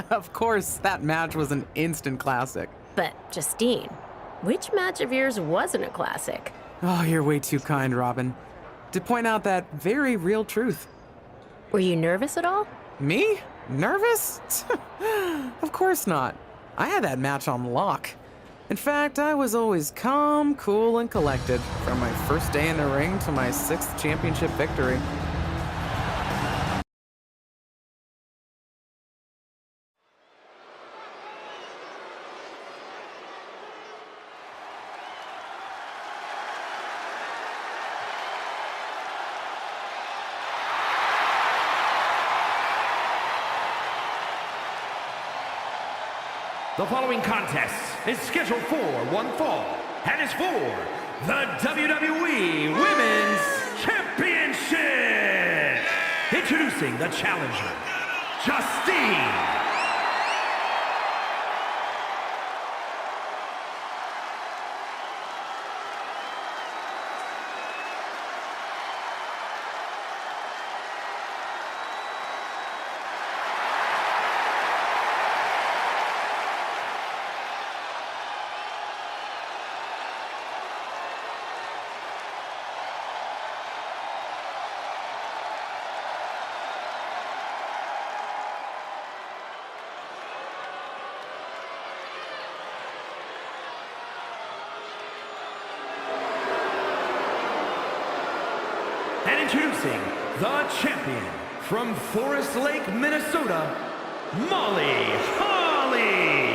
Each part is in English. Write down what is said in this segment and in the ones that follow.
Of course, that match was an instant classic. But, Justine, which match of yours wasn't a classic? Oh, you're way too kind, Robin. To point out that very real truth. Were you nervous at all? Me? Nervous? Of course not. I had that match on lock. In fact, I was always calm, cool, and collected from my first day in the ring to my 6th championship victory. The following contest is scheduled for one fall and is for the WWE Women's Championship. Introducing the challenger, Justine. And introducing the champion from Forest Lake, Minnesota, Molly Holly.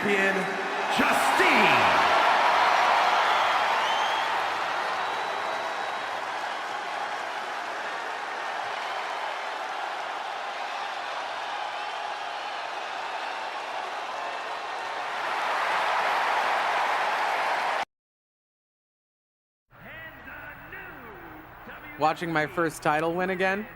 champion, Justine. Watching my first title win again?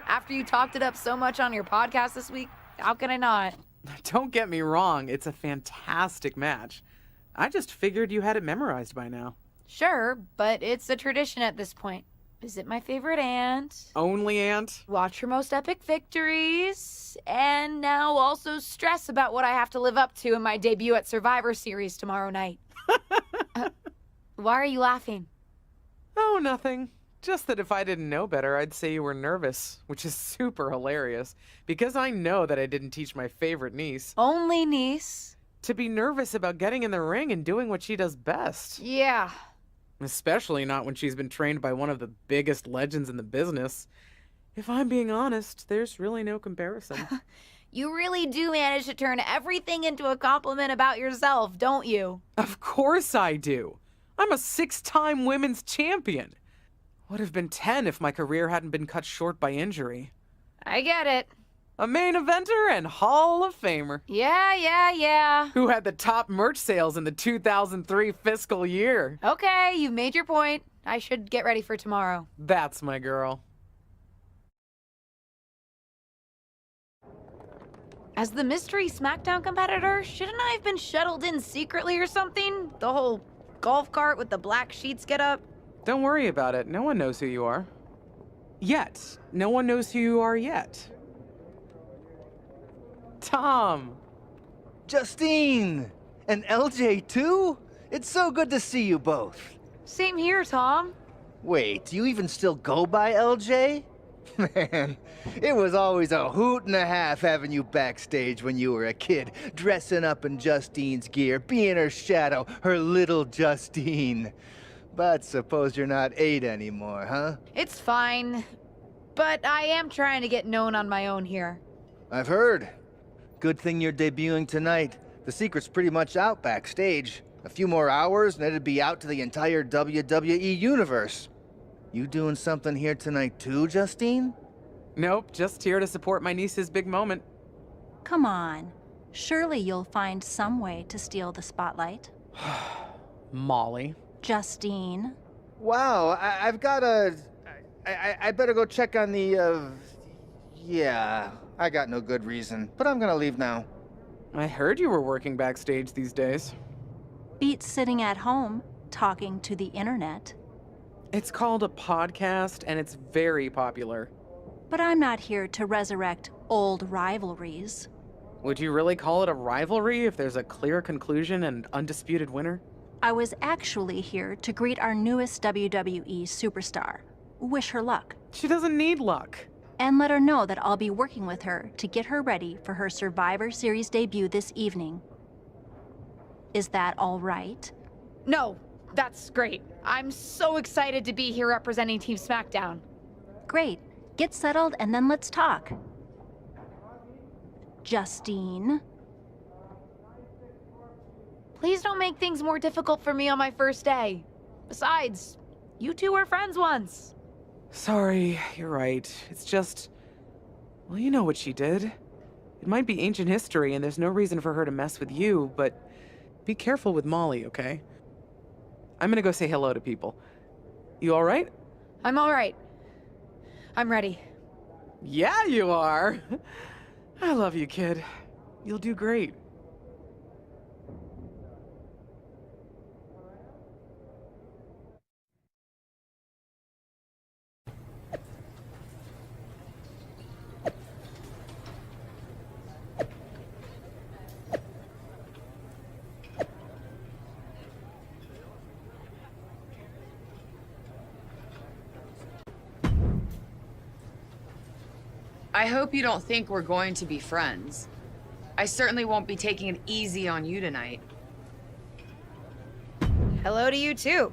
After you talked it up so much on your podcast this week, how can I not? Don't get me wrong, it's a fantastic match. I just figured you had it memorized by now. Sure, but it's a tradition at this point. Visit my favorite aunt. Only aunt? Watch her most epic victories. And now also stress about what I have to live up to in my debut at Survivor Series tomorrow night. Why are you laughing? Oh, nothing. Just that if I didn't know better, I'd say you were nervous, which is super hilarious, because I know that I didn't teach my favorite niece Only niece. to be nervous about getting in the ring and doing what she does best. Yeah. Especially not when she's been trained by one of the biggest legends in the business. If I'm being honest, there's really no comparison. You really do manage to turn everything into a compliment about yourself, don't you? Of course I do. I'm a 6-time women's champion. Would have been 10 if my career hadn't been cut short by injury. I get it. A main eventer and Hall of Famer. Yeah. Who had the top merch sales in the 2003 fiscal year. Okay, you've made your point. I should get ready for tomorrow. That's my girl. As the mystery Smackdown competitor, shouldn't I have been shuttled in secretly or something? The whole golf cart with the black sheets get up? Don't worry about it. No one knows who you are. Yet. No one knows who you are yet. Tom. Justine! And LJ too? It's so good to see you both. Same here, Tom. Wait, do you even still go by LJ? Man, it was always a hoot and a half having you backstage when you were a kid, dressing up in Justine's gear, being her shadow, her little Justine. But suppose you're not 8 anymore, huh? It's fine. But I am trying to get known on my own here. I've heard. Good thing you're debuting tonight. The secret's pretty much out backstage. A few more hours and it'd be out to the entire WWE universe. You doing something here tonight too, Justine? Nope, just here to support my niece's big moment. Come on. Surely you'll find some way to steal the spotlight. Molly. Justine. Wow, I've got a... I better go check on the, Yeah, I got no good reason, but I'm gonna leave now. I heard you were working backstage these days. Beats sitting at home, talking to the internet. It's called a podcast, and it's very popular. But I'm not here to resurrect old rivalries. Would you really call it a rivalry if there's a clear conclusion and undisputed winner? I was actually here to greet our newest WWE superstar. Wish her luck. She doesn't need luck. And let her know that I'll be working with her to get her ready for her Survivor Series debut this evening. Is that all right? No, that's great. I'm so excited to be here representing Team Smackdown. Great. Get settled and then let's talk. Justine. Please don't make things more difficult for me on my first day. Besides, you two were friends once. Sorry, you're right. It's just... Well, you know what she did. It might be ancient history and there's no reason for her to mess with you, but be careful with Molly, okay? I'm gonna go say hello to people. You alright? I'm all right. I'm ready. Yeah, you are. I love you, kid. You'll do great. I hope you don't think we're going to be friends. I certainly won't be taking it easy on you tonight. Hello to you too.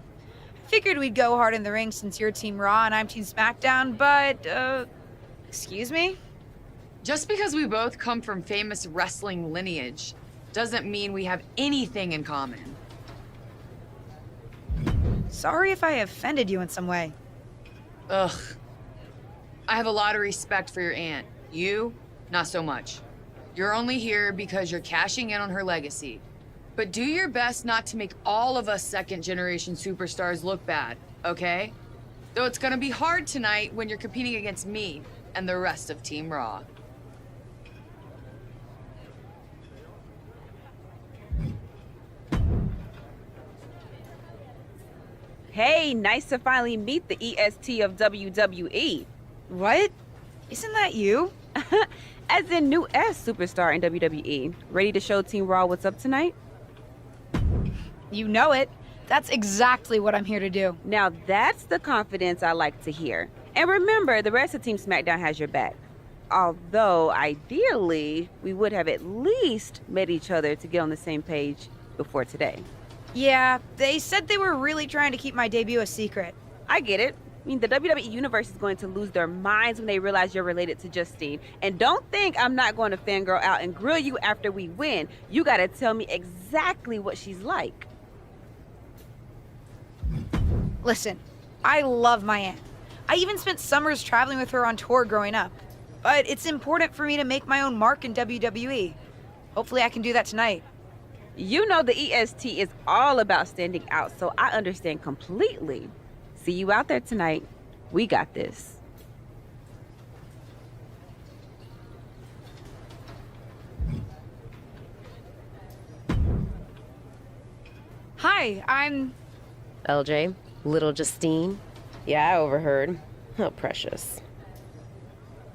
Figured we'd go hard in the ring since you're Team Raw and I'm Team Smackdown, but, excuse me? Just because we both come from famous wrestling lineage doesn't mean we have anything in common. Sorry if I offended you in some way. Ugh. I have a lot of respect for your aunt. You, not so much. You're only here because you're cashing in on her legacy. But do your best not to make all of us second-generation superstars look bad, okay? Though it's gonna be hard tonight when you're competing against me and the rest of Team Raw. Hey, nice to finally meet the EST of WWE. What? Isn't that you? As in new S superstar in WWE. Ready to show Team Raw what's up tonight? You know it. That's exactly what I'm here to do. Now that's the confidence I like to hear. And remember, the rest of Team Smackdown has your back. Although, ideally, we would have at least met each other to get on the same page before today. Yeah, they said they were really trying to keep my debut a secret. I get it. I mean, the WWE Universe is going to lose their minds when they realize you're related to Justine. And don't think I'm not going to fangirl out and grill you after we win. You gotta tell me exactly what she's like. Listen, I love my aunt. I even spent summers traveling with her on tour growing up. But it's important for me to make my own mark in WWE. Hopefully I can do that tonight. You know the EST is all about standing out, so I understand completely. See you out there tonight. We got this. Hi, I'm... LJ, little Justine. Yeah, I overheard. How precious.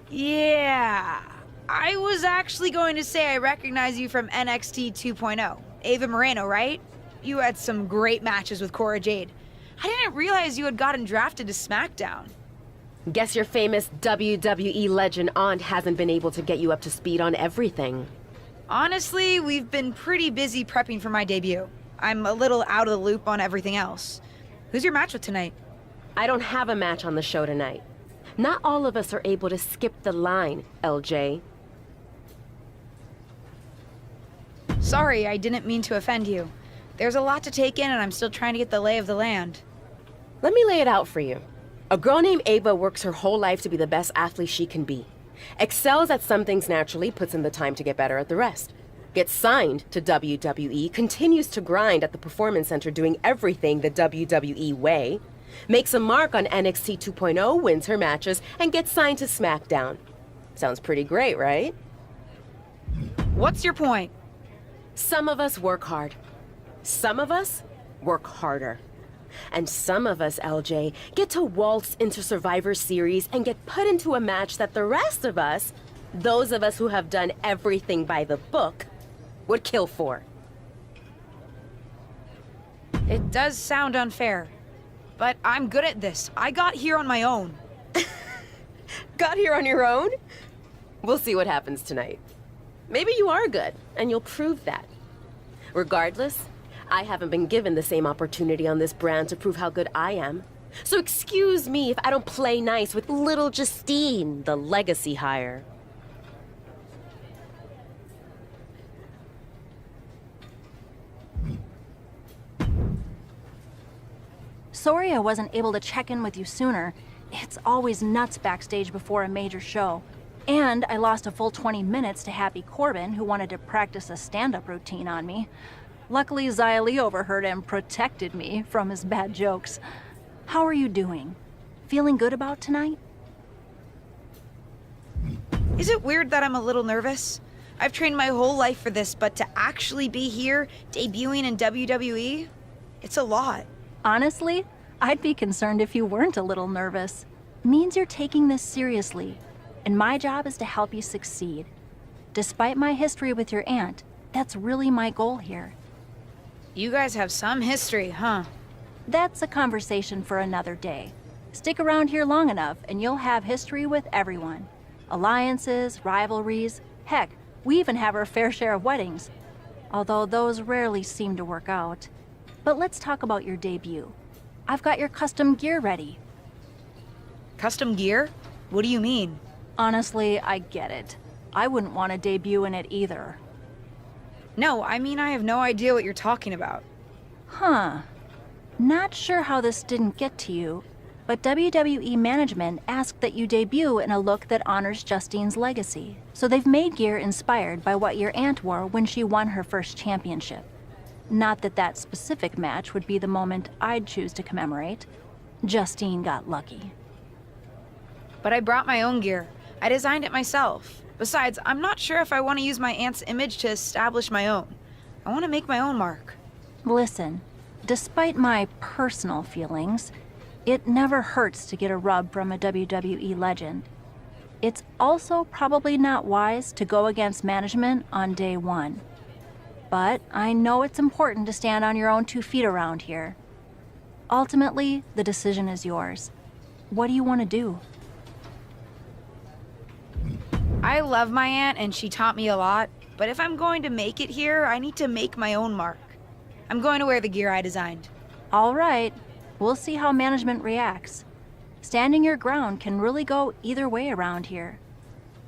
Yeah. I was actually going to say I recognize you from NXT 2.0. Ava Moreno, right? You had some great matches with Cora Jade. I didn't realize you had gotten drafted to SmackDown. Guess your famous WWE legend aunt hasn't been able to get you up to speed on everything. Honestly, we've been pretty busy prepping for my debut. I'm a little out of the loop on everything else. Who's your match with tonight? I don't have a match on the show tonight. Not all of us are able to skip the line, LJ. Sorry, I didn't mean to offend you. There's a lot to take in and I'm still trying to get the lay of the land. Let me lay it out for you. A girl named Ava works her whole life to be the best athlete she can be. Excels at some things naturally, puts in the time to get better at the rest. Gets signed to WWE, continues to grind at the Performance Center doing everything the WWE way. Makes a mark on NXT 2.0, wins her matches, and gets signed to SmackDown. Sounds pretty great, right? What's your point? Some of us work hard. Some of us work harder. And some of us, LJ, get to waltz into Survivor Series and get put into a match that the rest of us, those of us who have done everything by the book, would kill for. It does sound unfair, but I'm good at this. I got here on my own. Got here on your own? We'll see what happens tonight. Maybe you are good, and you'll prove that. Regardless, I haven't been given the same opportunity on this brand to prove how good I am. So excuse me if I don't play nice with little Justine, the legacy hire. Sorry I wasn't able to check in with you sooner. It's always nuts backstage before a major show. And I lost a full 20 minutes to Happy Corbin, who wanted to practice a stand-up routine on me. Luckily, Xia Li overheard and protected me from his bad jokes. How are you doing? Feeling good about tonight? Is it weird that I'm a little nervous? I've trained my whole life for this, but to actually be here, debuting in WWE, it's a lot. Honestly, I'd be concerned if you weren't a little nervous. Means you're taking this seriously, and my job is to help you succeed. Despite my history with your aunt, that's really my goal here. You guys have some history, huh? That's a conversation for another day. Stick around here long enough and you'll have history with everyone. Alliances, rivalries, heck, we even have our fair share of weddings. Although those rarely seem to work out. But let's talk about your debut. I've got your custom gear ready. Custom gear? What do you mean? Honestly, I get it. I wouldn't want to debut in it either. No, I mean, I have no idea what you're talking about. Huh. Not sure how this didn't get to you, but WWE management asked that you debut in a look that honors Justine's legacy. So they've made gear inspired by what your aunt wore when she won her first championship. Not that that specific match would be the moment I'd choose to commemorate. Justine got lucky. But I brought my own gear. I designed it myself. Besides, I'm not sure if I want to use my aunt's image to establish my own. I want to make my own mark. Listen, despite my personal feelings, it never hurts to get a rub from a WWE legend. It's also probably not wise to go against management on day one. But I know it's important to stand on your own 2 feet around here. Ultimately, the decision is yours. What do you want to do? I love my aunt and she taught me a lot, but if I'm going to make it here, I need to make my own mark. I'm going to wear the gear I designed. All right, we'll see how management reacts. Standing your ground can really go either way around here.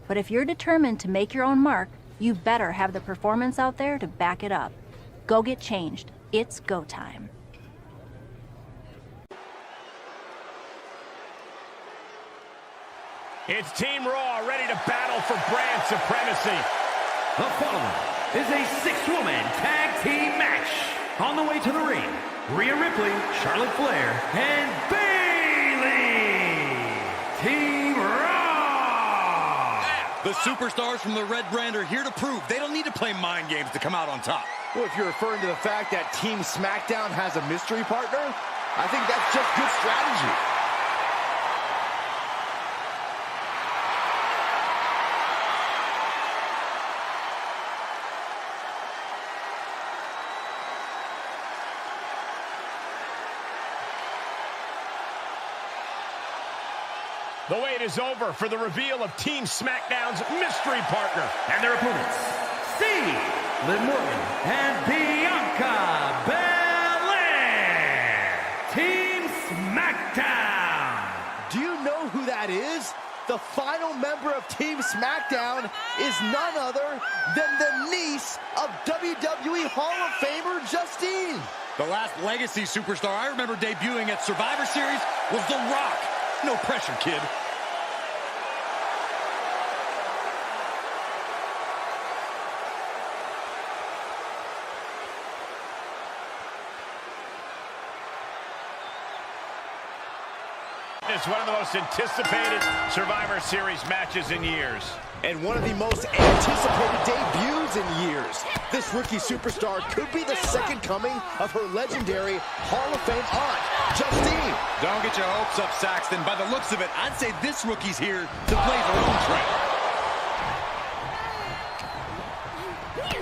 But if you're determined to make your own mark, you better have the performance out there to back it up. Go get changed. It's go time. It's Team Raw ready to battle for brand supremacy. The following is a 6-woman tag team match. On the way to the ring, Rhea Ripley, Charlotte Flair, and Bayley. Team Raw. The superstars from the Red Brand are here to prove they don't need to play mind games to come out on top. Well, if you're referring to the fact that Team Smackdown has a mystery partner, I think that's just good strategy. The wait is over for the reveal of Team SmackDown's mystery partner and their opponents, Steve, Liv Morgan, and Bianca Belair. Team SmackDown. Do you know who that is? The final member of Team SmackDown is none other than the niece of WWE Hall of Famer Justine. The last legacy superstar I remember debuting at Survivor Series was The Rock. No pressure, kid. It's one of the most anticipated Survivor Series matches in years. And one of the most anticipated debuts in years. This rookie superstar could be the second coming of her legendary Hall of Fame aunt, Justine. Don't get your hopes up, Saxton. By the looks of it, I'd say this rookie's here to blaze her own trail.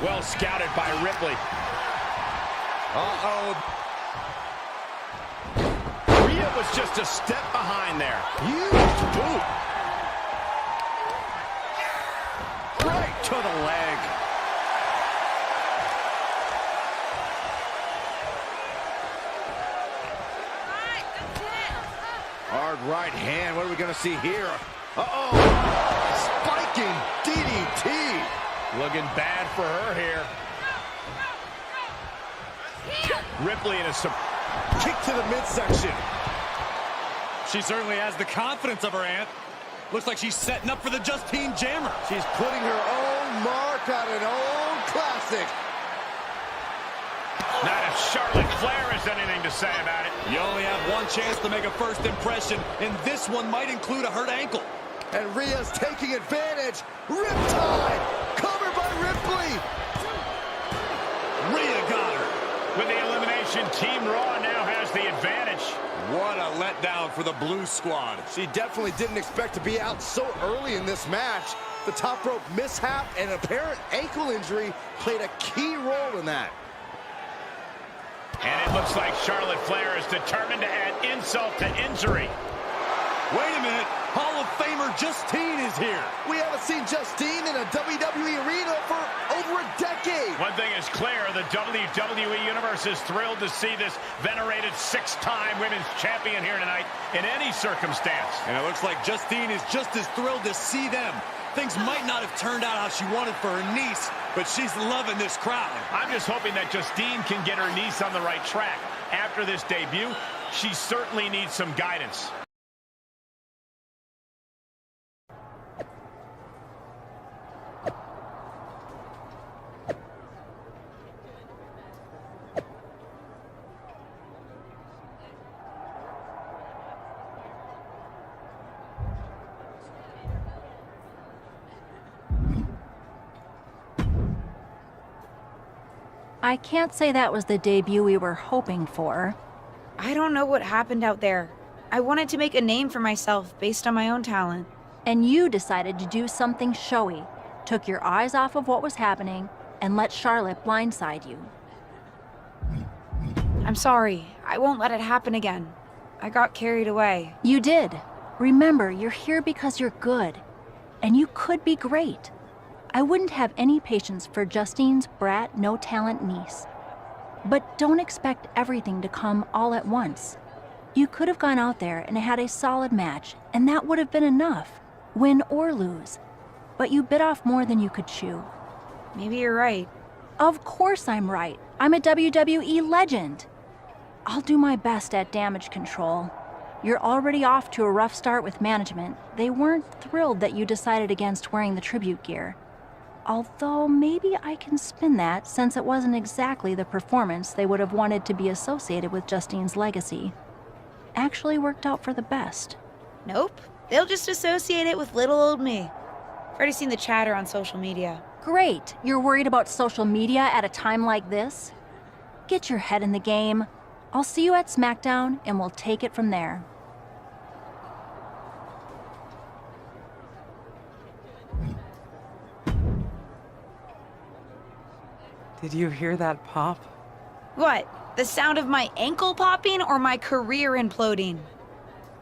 Well scouted by Ripley. Uh-oh. Rhea was just a step behind there. Huge boot. Right to the leg. Hard right hand. What are we going to see here? Uh-oh. Spiking DDT. Looking bad for her here. Ripley in a Kick to the midsection. She certainly has the confidence of her aunt. Looks like she's setting up for the Justine Jammer. She's putting her own mark on an old classic. Not if Charlotte Flair has anything to say about it. You only have one chance to make a first impression, and this one might include a hurt ankle. And Rhea's taking advantage. Riptide. Covered by Ripley. Rhea got her. With the elimination, Team Raw now has the advantage. What a letdown for the Blue Squad. She definitely didn't expect to be out so early in this match. The top rope mishap and apparent ankle injury played a key role in that. And it looks like Charlotte Flair is determined to add insult to injury. Wait a minute. Hall of Famer Justine is here. We haven't seen Justine in a WWE arena for over a decade. One thing is clear, the WWE Universe is thrilled to see this venerated 6-time women's champion here tonight in any circumstance. And it looks like Justine is just as thrilled to see them. Things might not have turned out how she wanted for her niece, but she's loving this crowd. I'm just hoping that Justine can get her niece on the right track. After this debut, she certainly needs some guidance. I can't say that was the debut we were hoping for. I don't know what happened out there. I wanted to make a name for myself based on my own talent. And you decided to do something showy, took your eyes off of what was happening, and let Charlotte blindside you. I'm sorry. I won't let it happen again. I got carried away. You did. Remember, you're here because you're good. And you could be great. I wouldn't have any patience for Justine's brat, no-talent niece. But don't expect everything to come all at once. You could have gone out there and had a solid match, and that would have been enough, win or lose. But you bit off more than you could chew. Maybe you're right. Of course I'm right. I'm a WWE legend. I'll do my best at damage control. You're already off to a rough start with management. They weren't thrilled that you decided against wearing the tribute gear. Although maybe I can spin that, since it wasn't exactly the performance they would have wanted to be associated with Justine's legacy. Actually worked out for the best. Nope. They'll just associate it with little old me. I've already seen the chatter on social media. Great. You're worried about social media at a time like this? Get your head in the game. I'll see you at Smackdown, and we'll take it from there. Did you hear that pop? What? The sound of my ankle popping or my career imploding?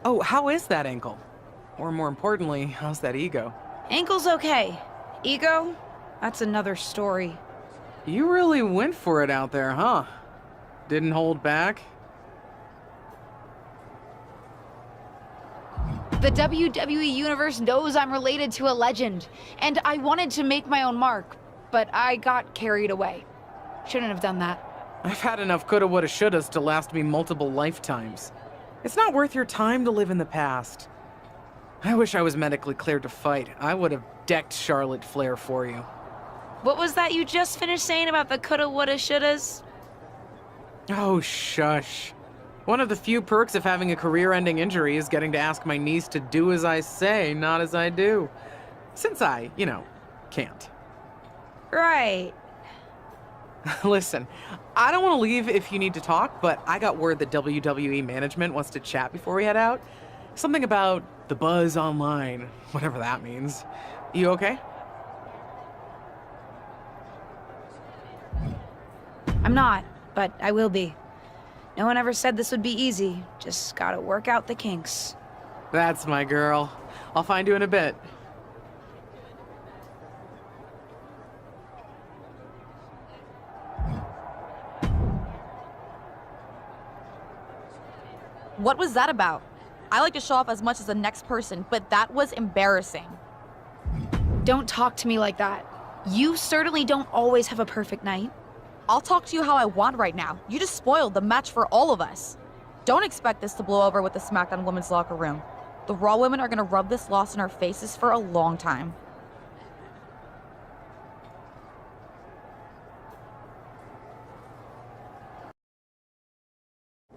Oh, how is that ankle? Or more importantly, how's that ego? Ankle's okay. Ego? That's another story. You really went for it out there, huh? Didn't hold back? The WWE Universe knows I'm related to a legend, and I wanted to make my own mark, but I got carried away. Shouldn't have done that. I've had enough coulda, woulda, shouldas to last me multiple lifetimes. It's not worth your time to live in the past. I wish I was medically cleared to fight. I would have decked Charlotte Flair for you. What was that you just finished saying about the coulda, woulda, shouldas? Oh, shush. One of the few perks of having a career-ending injury is getting to ask my niece to do as I say, not as I do. Since I, can't. Right. Listen, I don't want to leave if you need to talk, but I got word that WWE management wants to chat before we head out. Something about the buzz online, whatever that means. You okay? I'm not, but I will be. No one ever said this would be easy. Just gotta work out the kinks. That's my girl. I'll find you in a bit. What was that about? I like to show off as much as the next person, but that was embarrassing. Don't talk to me like that. You certainly don't always have a perfect night. I'll talk to you how I want right now. You just spoiled the match for all of us. Don't expect this to blow over with the SmackDown women's locker room. The Raw women are gonna rub this loss in our faces for a long time.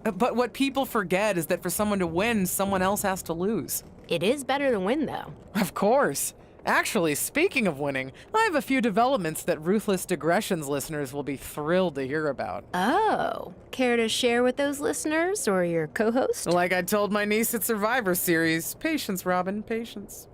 But what people forget is that for someone to win, someone else has to lose. It is better to win, though. Of course. Actually, speaking of winning, I have a few developments that Ruthless Digressions listeners will be thrilled to hear about. Oh, care to share with those listeners or your co-host? Like I told my niece at Survivor Series, patience, Robin, patience.